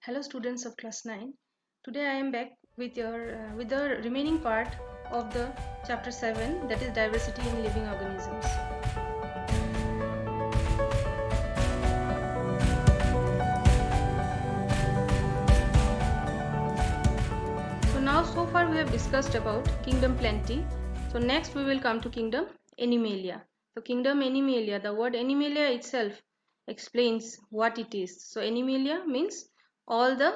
Hello students of class 9. Today I am back with the remaining part of the chapter 7, that is diversity in living organisms. So far we have discussed about kingdom Plantae. So next we will come to kingdom Animalia. So kingdom Animalia, the word Animalia itself explains what it is. So Animalia means all the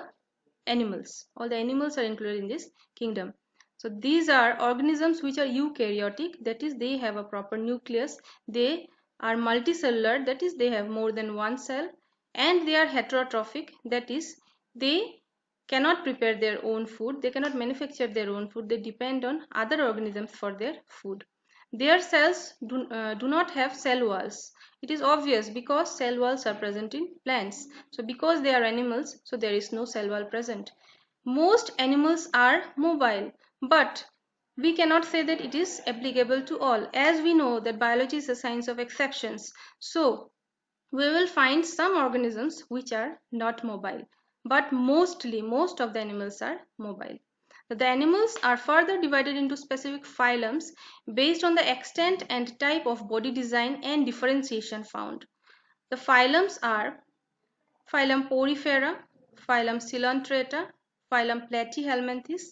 animals. All the animals are included in this kingdom. So these are organisms which are eukaryotic, that is they have a proper nucleus. They are multicellular, that is they have more than one cell, and they are heterotrophic, that is they cannot prepare their own food, they cannot manufacture their own food, they depend on other organisms for their food. Their cells do not have cell walls. It is obvious because cell walls are present in plants. So because they are animals, so there is no cell wall present. Most animals are mobile, but we cannot say that it is applicable to all, as we know that biology is a science of exceptions. So we will find some organisms which are not mobile, but most of the animals are mobile. The animals are further divided into specific phylums based on the extent and type of body design and differentiation found. The phylums are phylum Porifera, phylum Coelenterata, phylum Platyhelminthes,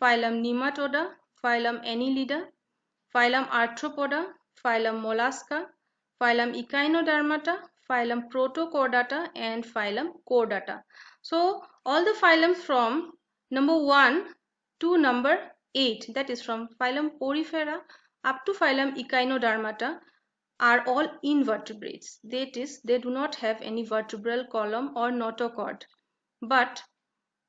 phylum Nematoda, phylum Annelida, phylum Arthropoda, phylum Mollusca, phylum Echinodermata, phylum Protochordata, and phylum Chordata. So all the phylums from number 1 to number 8, that is from phylum Porifera up to phylum Echinodermata, are all invertebrates. That is, they do not have any vertebral column or notochord. But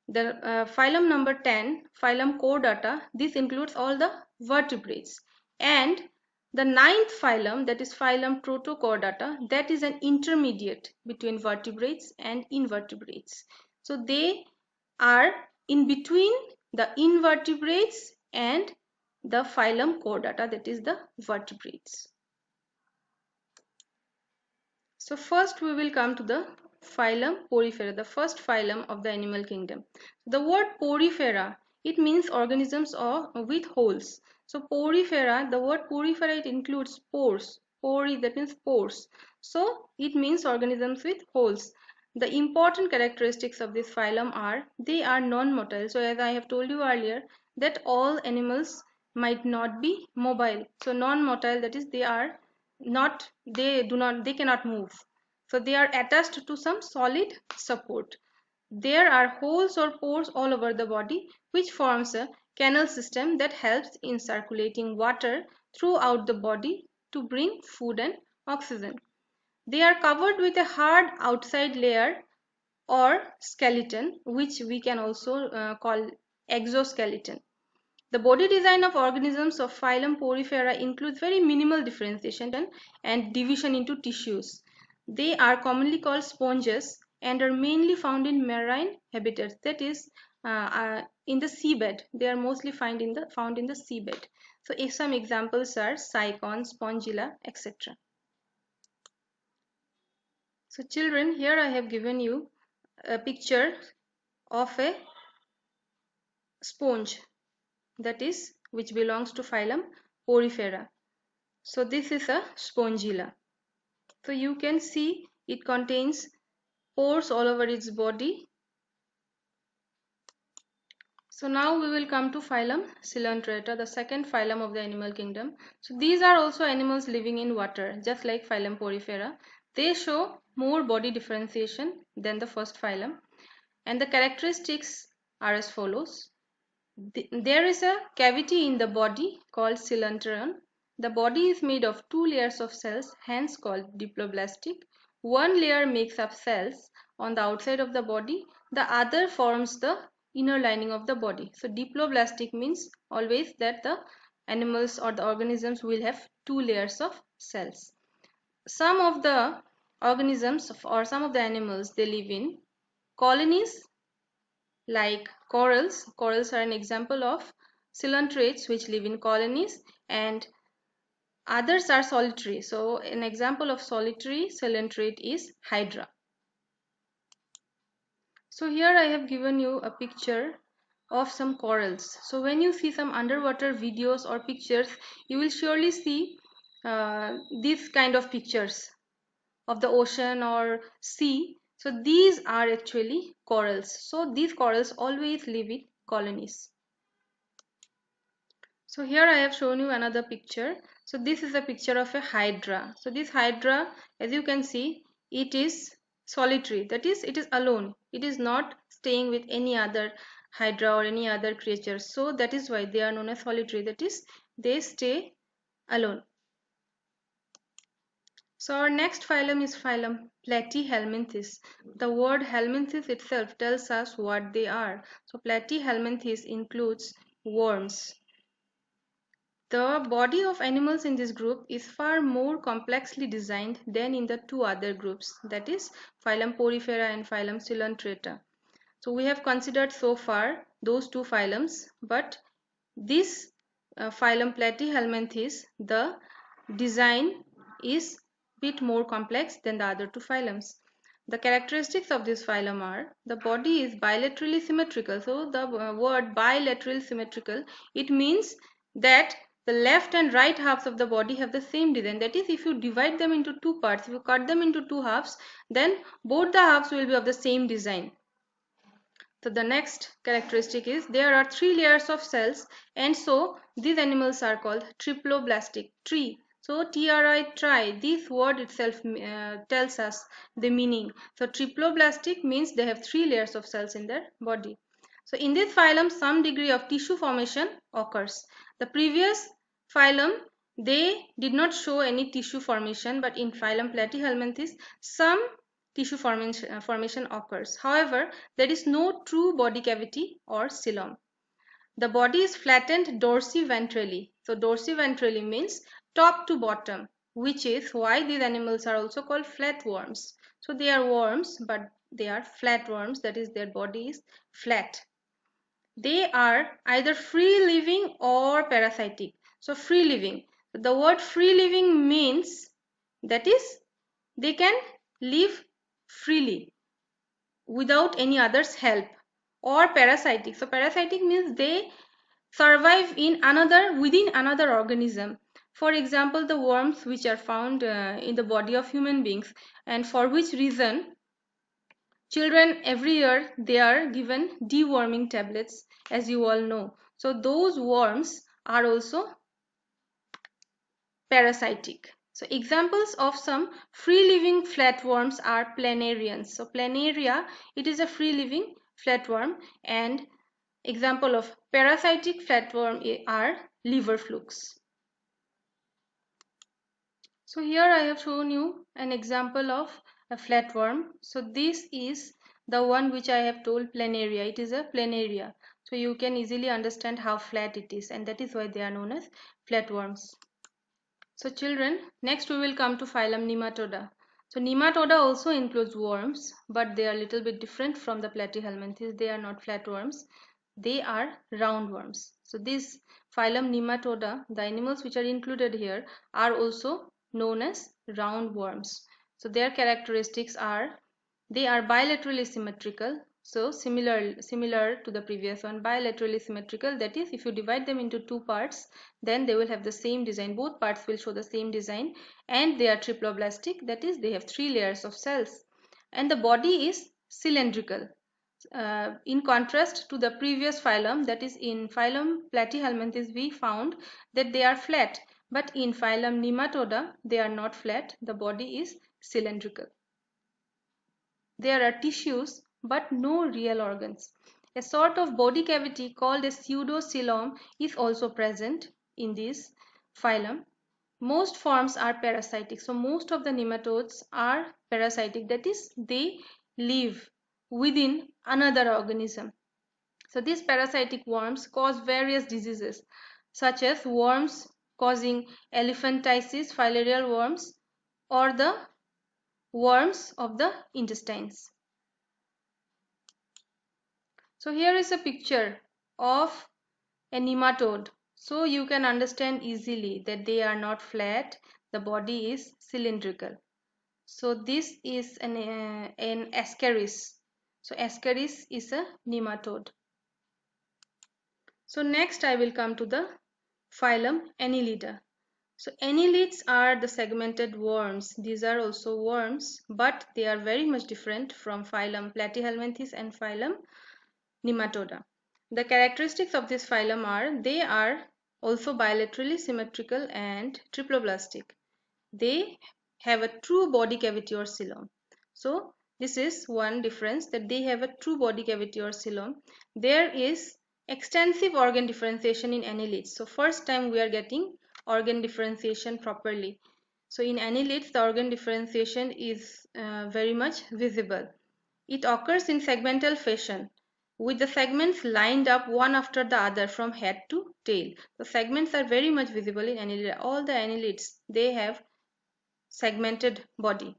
the phylum number 10, phylum Chordata, this includes all the vertebrates. And the ninth phylum, that is phylum Protochordata, that is an intermediate between vertebrates and invertebrates. So they are in between the invertebrates and the phylum Chordata, that is the vertebrates. So first we will come to the phylum Porifera, the first phylum of the animal kingdom. The word Porifera, it means organisms with holes. So Porifera, the word Porifera, it includes pores. Pori, that means pores. So it means organisms with holes. The important characteristics of this phylum are they are non-motile. So as I have told you earlier that all animals might not be mobile. So non-motile, that is they cannot move, so they are attached to some solid support. There are holes or pores all over the body which forms a canal system that helps in circulating water throughout the body to bring food and oxygen. They are covered with a hard outside layer or skeleton, which we can also call exoskeleton. The body design of organisms of phylum Porifera includes very minimal differentiation and division into tissues. They are commonly called sponges and are mainly found in marine habitats, that is in the seabed. They are mostly found in the seabed. So if some examples are cycon, spongilla, etc. So children, here I have given you a picture of a sponge, that is which belongs to phylum Porifera. So this is a spongilla. So you can see it contains pores all over its body. So now we will come to phylum Coelenterata, the second phylum of the animal kingdom. So these are also animals living in water, just like phylum Porifera. They show more body differentiation than the first phylum, and the characteristics are as follows. There is a cavity in the body called coelenteron. The body is made of two layers of cells, hence called diploblastic. One layer makes up cells on the outside of the body, the other forms the inner lining of the body. So diploblastic means always that the animals or the organisms will have two layers of cells. Some of the organisms or some of the animals, they live in colonies like corals. Corals are an example of coelentrates which live in colonies, and others are solitary. So an example of solitary coelentrate is hydra. So here I have given you a picture of some corals. So when you see some underwater videos or pictures, you will surely see these kind of pictures of the ocean or sea. So these are actually corals. So these corals always live in colonies. So here I have shown you another picture. So this is a picture of a hydra. So this hydra, as you can see, it is solitary. That is, it is alone. It is not staying with any other hydra or any other creature. So that is why they are known as solitary. That is, they stay alone. So our next phylum is phylum Platyhelminthes. The word helminthes itself tells us what they are. So Platyhelminthes includes worms. The body of animals in this group is far more complexly designed than in the two other groups, that is phylum Porifera and phylum Coelenterata. So we have considered so far those two phylums, but this phylum Platyhelminthes, the design is bit more complex than the other two phylums. The characteristics of this phylum are the body is bilaterally symmetrical. So the word bilateral symmetrical, it means that the left and right halves of the body have the same design. That is, if you divide them into two parts, if you cut them into two halves, then both the halves will be of the same design. So the next characteristic is there are three layers of cells, and so these animals are called triploblastic tree. So tri, this word itself tells us the meaning. So triploblastic means they have three layers of cells in their body. So in this phylum, some degree of tissue formation occurs. The previous phylum, they did not show any tissue formation, but in phylum Platyhelminthes, some tissue formation occurs. However, there is no true body cavity or coelom. The body is flattened dorsiventrally. So dorsiventrally means top to bottom, which is why these animals are also called flatworms. So they are worms, but they are flatworms, that is their body is flat. They are either free living or parasitic. So free living. The word free living means that is they can live freely without any other's help, or parasitic. So parasitic means they survive within another organism. For example, the worms which are found in the body of human beings, and for which reason children every year they are given deworming tablets, as you all know. So those worms are also parasitic. So examples of some free-living flatworms are planarians. So planaria, it is a free-living flatworm, and example of parasitic flatworm are liver flukes. So here I have shown you an example of a flatworm. So this is the one which I have told planaria. It is a planaria. So you can easily understand how flat it is, and that is why they are known as flatworms. So children, next we will come to phylum Nematoda. So Nematoda also includes worms, but they are a little bit different from the Platyhelminthes. They are not flatworms. They are roundworms. So this phylum Nematoda, the animals which are included here, are also known as roundworms. So their characteristics are they are bilaterally symmetrical. So similar to the previous one, bilaterally symmetrical. That is, if you divide them into two parts, then they will have the same design. Both parts will show the same design, and they are triploblastic. That is, they have three layers of cells, and the body is cylindrical. In contrast to the previous phylum, that is in phylum Platyhelminthes, we found that they are flat, but in phylum Nematoda, they are not flat. The body is cylindrical. There are tissues, but no real organs. A sort of body cavity called a pseudocoelom is also present in this phylum. Most forms are parasitic. So most of the nematodes are parasitic. That is, they live within another organism. So these parasitic worms cause various diseases, such as worms causing elephantiasis, filarial worms, or the worms of the intestines. So here is a picture of a nematode. So you can understand easily that they are not flat, the body is cylindrical. So this is an ascaris. So Ascaris is a nematode. So next I will come to the phylum Annelida. So annelids are the segmented worms. These are also worms, but they are very much different from phylum Platyhelminthes and phylum Nematoda. The characteristics of this phylum are they are also bilaterally symmetrical and triploblastic. They have a true body cavity or coelom. So this is one difference, that they have a true body cavity or coelom. There is extensive organ differentiation in annelids. So first time we are getting organ differentiation properly. So in annelids the organ differentiation is very much visible. It occurs in segmental fashion, with the segments lined up one after the other from head to tail. The segments are very much visible in annelida. All the annelids, they have segmented body.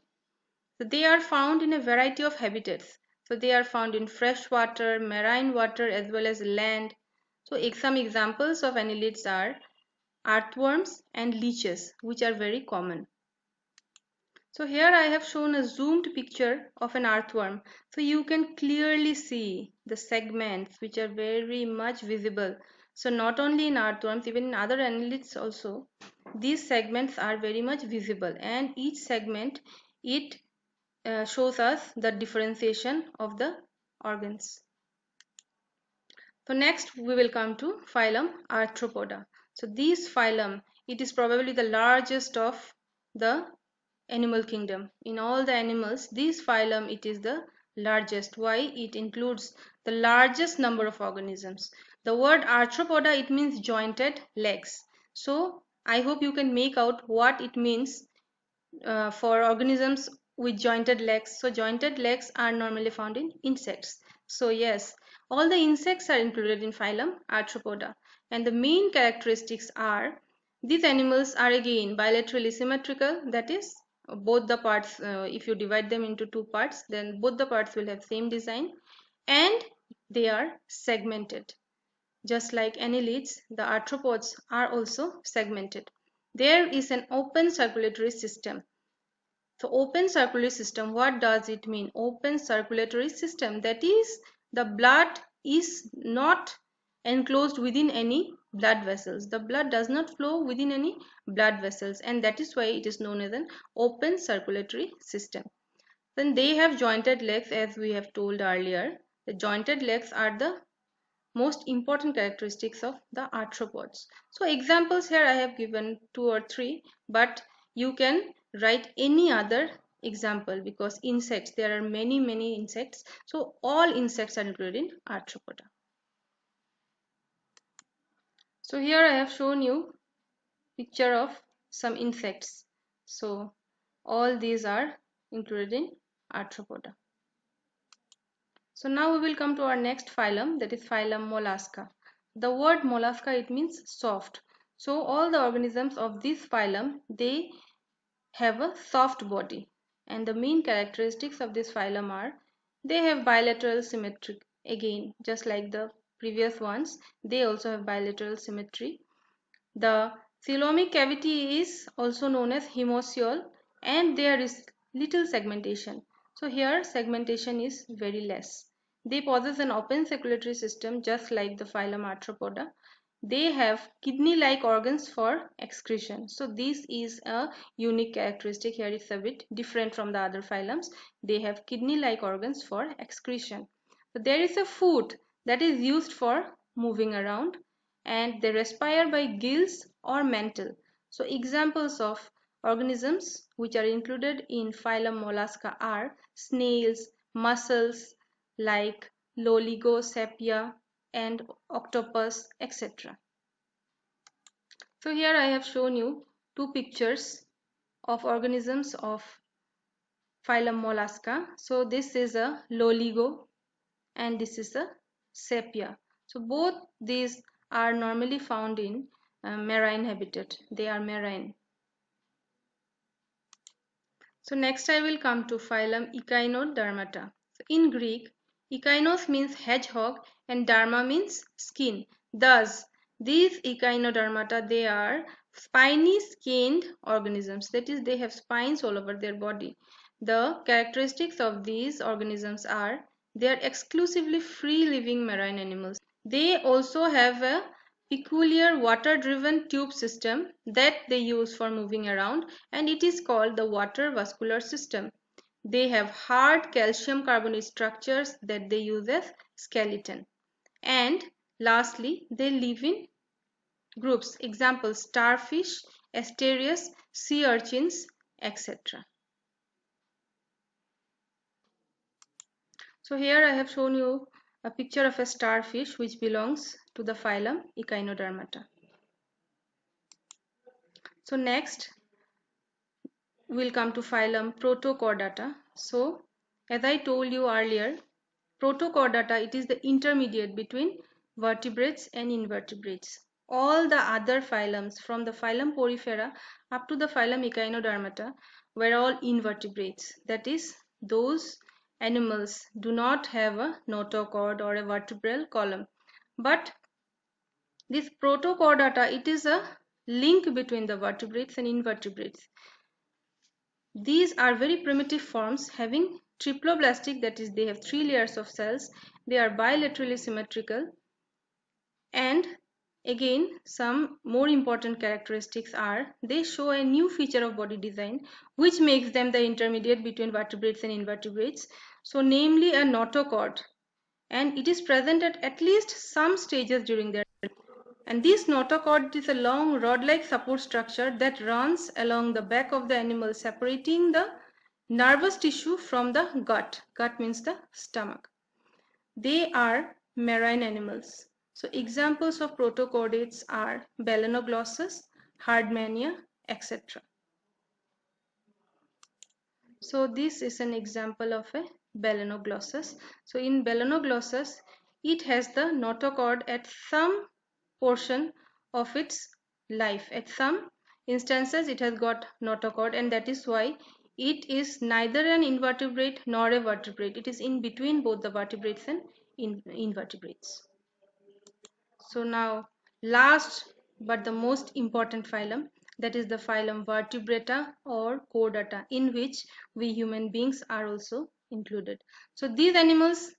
So they are found in a variety of habitats. So they are found in freshwater, marine water, as well as land. So some examples of annelids are earthworms and leeches, which are very common. So here I have shown a zoomed picture of an earthworm. So you can clearly see the segments which are very much visible. So not only in earthworms, even in other annelids also, these segments are very much visible, and each segment, it shows us the differentiation of the organs. So next we will come to phylum Arthropoda. So this phylum, it is probably the largest of the animal kingdom. In all the animals, this phylum, it is the largest. Why? It includes the largest number of organisms. The word Arthropoda, it means jointed legs. So I hope you can make out what it means for organisms with jointed legs. So jointed legs are normally found in insects. So yes, all the insects are included in phylum Arthropoda, and the main characteristics are these animals are again bilaterally symmetrical, that is both the parts, if you divide them into two parts, then both the parts will have same design, and they are segmented. Just like annelids, the arthropods are also segmented. There is an open circulatory system. So open circulatory system, what does it mean? Open circulatory system, that is the blood is not enclosed within any blood vessels. The blood does not flow within any blood vessels, and that is why it is known as an open circulatory system. Then they have jointed legs, as we have told earlier. The jointed legs are the most important characteristics of the arthropods. So examples here I have given 2 or 3, but you can write any other example, because insects, there are many insects. So all insects are included in arthropoda. So here I have shown you picture of some insects. So all these are included in arthropoda. So now we will come to our next phylum, that is phylum Mollusca. The word mollusca, it means soft. So all the organisms of this phylum, they have a soft body, and the main characteristics of this phylum are they have bilateral symmetry. Again, just like the previous ones, they also have bilateral symmetry. The coelomic cavity is also known as hemocoel, and there is little segmentation. So here segmentation is very less. They possess an open circulatory system just like the phylum Arthropoda. They have kidney-like organs for excretion. So this is a unique characteristic. Here it's a bit different from the other phylums. They have kidney-like organs for excretion. So there is a foot that is used for moving around, and they respire by gills or mantle. So examples of organisms which are included in phylum Mollusca are snails, mussels like Loligosepia and octopus, etc. So here I have shown you two pictures of organisms of phylum Mollusca. So this is a Loligo and this is a sepia. So both these are normally found in marine habitat. They are marine. So next I will come to phylum Echinodermata. So in Greek, echeinos means hedgehog and derma means skin. Thus, these Echinodermata, they are spiny skinned organisms. That is, they have spines all over their body. The characteristics of these organisms are They are exclusively free-living marine animals. They also have a peculiar water-driven tube system that they use for moving around, and it is called the water vascular system. They have hard calcium carbonate structures that they use as skeleton. And lastly, they live in groups. Examples: starfish, asterias, sea urchins, etc. So here I have shown you a picture of a starfish which belongs to the phylum Echinodermata. So next we'll come to phylum Protochordata. So as I told you earlier, Protochordata, it is the intermediate between vertebrates and invertebrates. All the other phylums from the phylum Porifera up to the phylum Echinodermata were all invertebrates. That is, those animals do not have a notochord or a vertebral column. But this Protochordata, it is a link between the vertebrates and invertebrates. These are very primitive forms having triploblastic, that is, they have 3 layers of cells. They are bilaterally symmetrical, and again some more important characteristics are they show a new feature of body design which makes them the intermediate between vertebrates and invertebrates. So namely a notochord, and it is present at least some stages during their life. And this notochord is a long rod-like support structure that runs along the back of the animal, separating the nervous tissue from the gut. Gut means the stomach. They are marine animals. So examples of protochordates are Balanoglossus, Hardmania, etc. So this is an example of a Balanoglossus. So in Balanoglossus, it has the notochord at some portion of its life. At some instances, it has got notochord, and that is why it is neither an invertebrate nor a vertebrate. It is in between both the vertebrates and invertebrates. So now, last but the most important phylum, that is the phylum Vertebrata or Chordata, in which we human beings are also included. So these animals,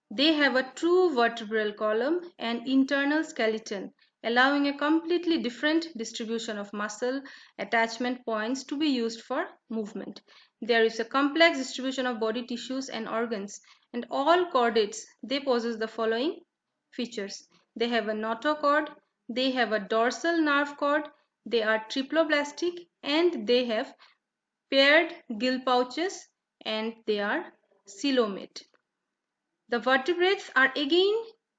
they have a true vertebral column and internal skeleton, allowing a completely different distribution of muscle attachment points to be used for movement. There is a complex distribution of body tissues and organs, and all chordates, they possess the following features. They have a notochord, they have a dorsal nerve cord, they are triploblastic, and they have paired gill pouches, and they are coelomate. The vertebrates are again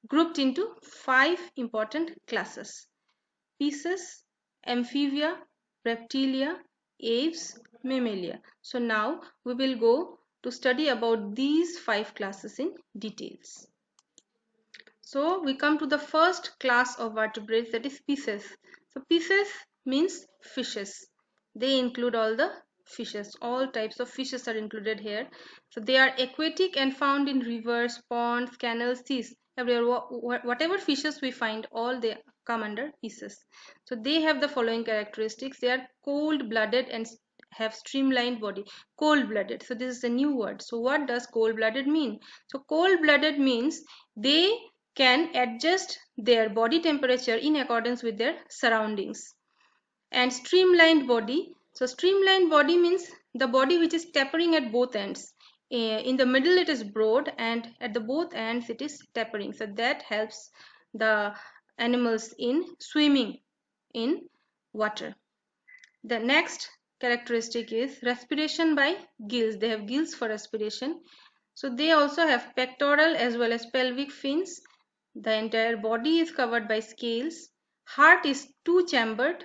grouped into 5 important classes: Pisces, Amphibia, Reptilia, Aves, Mammalia. So now we will go to study about these 5 classes in details. So we come to the first class of vertebrates, that is Pisces. So Pisces means fishes. They include all the fishes. All types of fishes are included here. So they are aquatic and found in rivers, ponds, canals, seas. Everywhere, whatever fishes we find, all they come under Pisces. So they have the following characteristics. They are cold-blooded and have streamlined body. Cold-blooded. So this is a new word. So what does cold-blooded mean? So cold-blooded means they can adjust their body temperature in accordance with their surroundings. And streamlined body, so streamlined body means the body which is tapering at both ends. In the middle it is broad, and at the both ends it is tapering, so that helps the animals in swimming in water. The next characteristic is respiration by gills. They have gills for respiration. So they also have pectoral as well as pelvic fins. The entire body is covered by scales. Heart is two-chambered.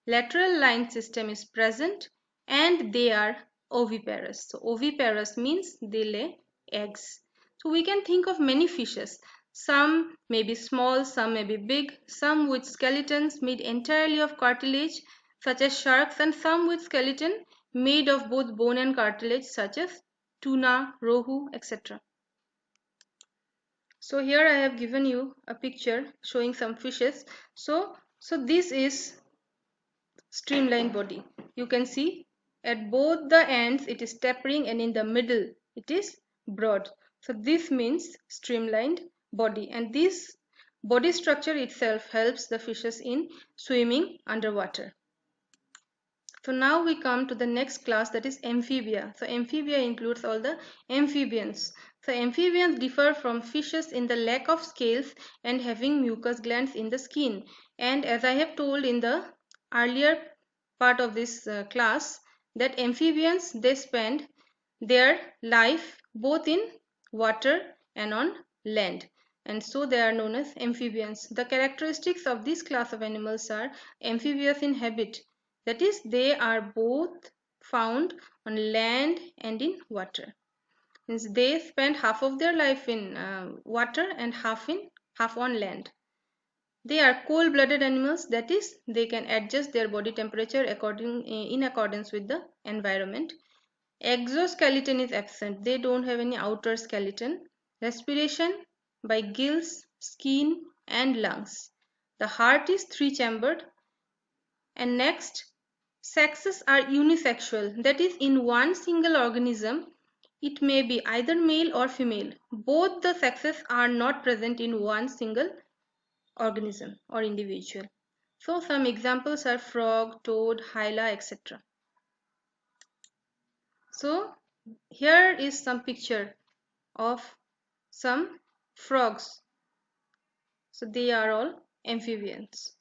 Lateral line system is present, and they are oviparous. So oviparous means they lay eggs. So we can think of many fishes. Some may be small, some may be big, some with skeletons made entirely of cartilage such as sharks, and some with skeleton made of both bone and cartilage such as tuna, rohu, etc. So here I have given you a picture showing some fishes. So this is streamlined body. You can see at both the ends it is tapering, and in the middle it is broad. So this means streamlined body, and this body structure itself helps the fishes in swimming underwater. So now we come to the next class, that is amphibia. So amphibia includes all the amphibians. So amphibians differ from fishes in the lack of scales and having mucus glands in the skin. And as I have told in the earlier part of this class, that amphibians, they spend their life both in water and on land, and so they are known as amphibians. The characteristics of this class of animals are amphibious in habit, that is, they are both found on land and in water. Means they spend half of their life in water and half on land. They are cold-blooded animals, that is, they can adjust their body temperature in accordance with the environment. Exoskeleton is absent. They don't have any outer skeleton. Respiration by gills, skin and lungs. The heart is three-chambered. And next, sexes are unisexual. That is, in one single organism, it may be either male or female. Both the sexes are not present in one single organism or individual. So some examples are frog, toad, hyla, etc. So here is some picture of some frogs. So they are all amphibians.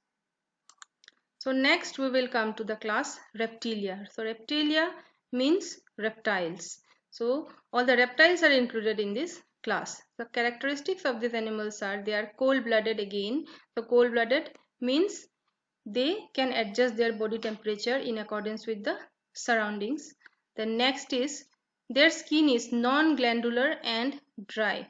So next we will come to the class reptilia. So reptilia means reptiles. So all the reptiles are included in this class. The characteristics of these animals are they are cold-blooded again. So cold-blooded means they can adjust their body temperature in accordance with the surroundings. The next is their skin is non-glandular and dry.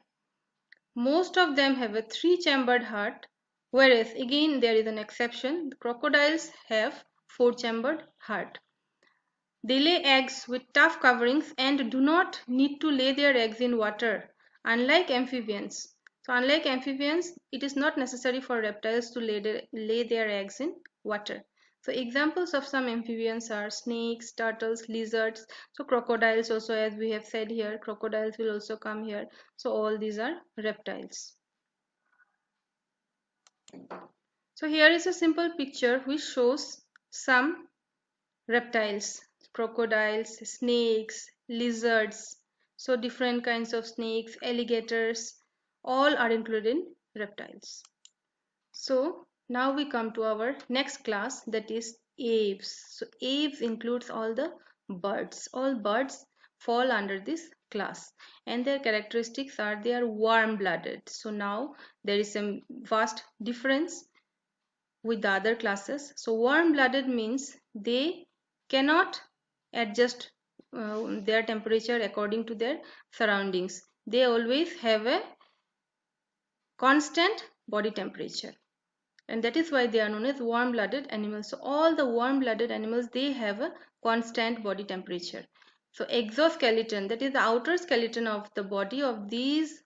Most of them have a three-chambered heart, whereas again there is an exception. The crocodiles have four-chambered heart. They lay eggs with tough coverings and do not need to lay their eggs in water, unlike amphibians. So unlike amphibians, it is not necessary for reptiles to lay their eggs in water. So examples of some amphibians are snakes, turtles, lizards. So crocodiles also, as we have said here, crocodiles will also come here. So all these are reptiles. So here is a simple picture which shows some reptiles, crocodiles, snakes, lizards. So different kinds of snakes, alligators, all are included in reptiles. So now we come to our next class, that is aves. So aves includes all the birds. All birds fall under this class, and their characteristics are they are warm-blooded. So now there is a vast difference with the other classes. So warm-blooded means they cannot adjust their temperature according to their surroundings. They always have a constant body temperature, and that is why they are known as warm-blooded animals. So all the warm-blooded animals, they have a constant body temperature. So exoskeleton, that is the outer skeleton of the body of these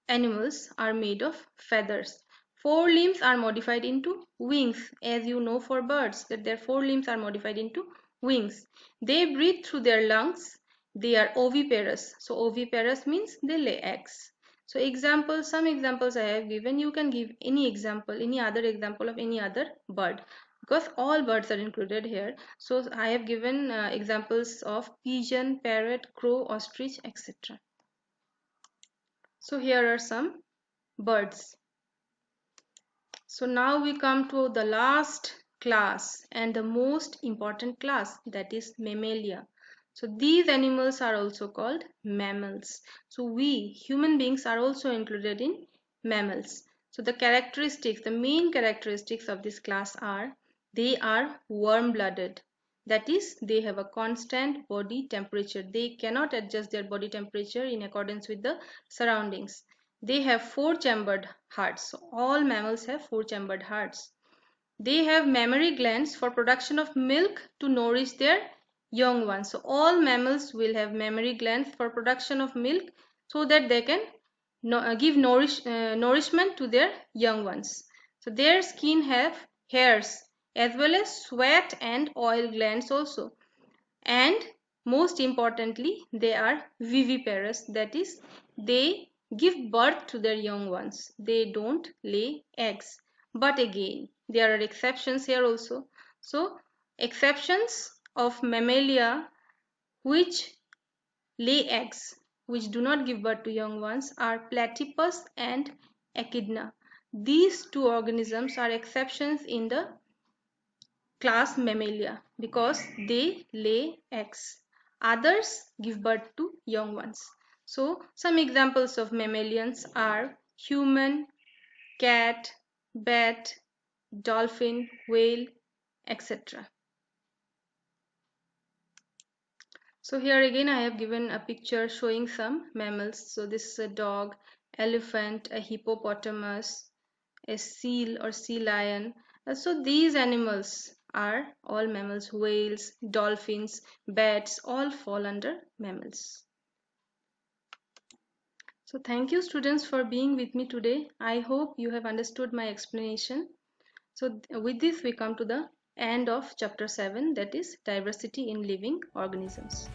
animals, are made of feathers. Four limbs are modified into wings, as you know for birds that their four limbs are modified into wings. They breathe through their lungs. They are oviparous. So oviparous means they lay eggs. So examples, some examples I have given. You can give any example, any other example of any other bird, because all birds are included here. So I have given examples of pigeon, parrot, crow, ostrich, etc. So here are some birds. So now we come to the last class and the most important class, that is mammalia. So these animals are also called mammals. So we human beings are also included in mammals. So the characteristics, the main characteristics of this class are they are warm-blooded. That is, they have a constant body temperature. They cannot adjust their body temperature in accordance with the surroundings. They have four-chambered hearts. So all mammals have four-chambered hearts. They have mammary glands for production of milk to nourish their young ones. So all mammals will have mammary glands for production of milk so that they can give nourishment to their young ones. So their skin have hairs as well as sweat and oil glands also. And most importantly, they are viviparous, that is, they give birth to their young ones. They don't lay eggs. But again, there are exceptions here also. So, exceptions of mammalia which lay eggs, which do not give birth to young ones, are platypus and echidna. These two organisms are exceptions in the class Mammalia because they lay eggs. Others give birth to young ones. So, some examples of mammalians are human, cat, bat, dolphin, whale, etc. So here again I have given a picture showing some mammals. So this is a dog, elephant, a hippopotamus, a seal or sea lion. So these animals are all mammals. Whales, dolphins, bats all fall under mammals. So thank you students for being with me today. I hope you have understood my explanation. So with this we come to the end of chapter 7, that is diversity in living organisms.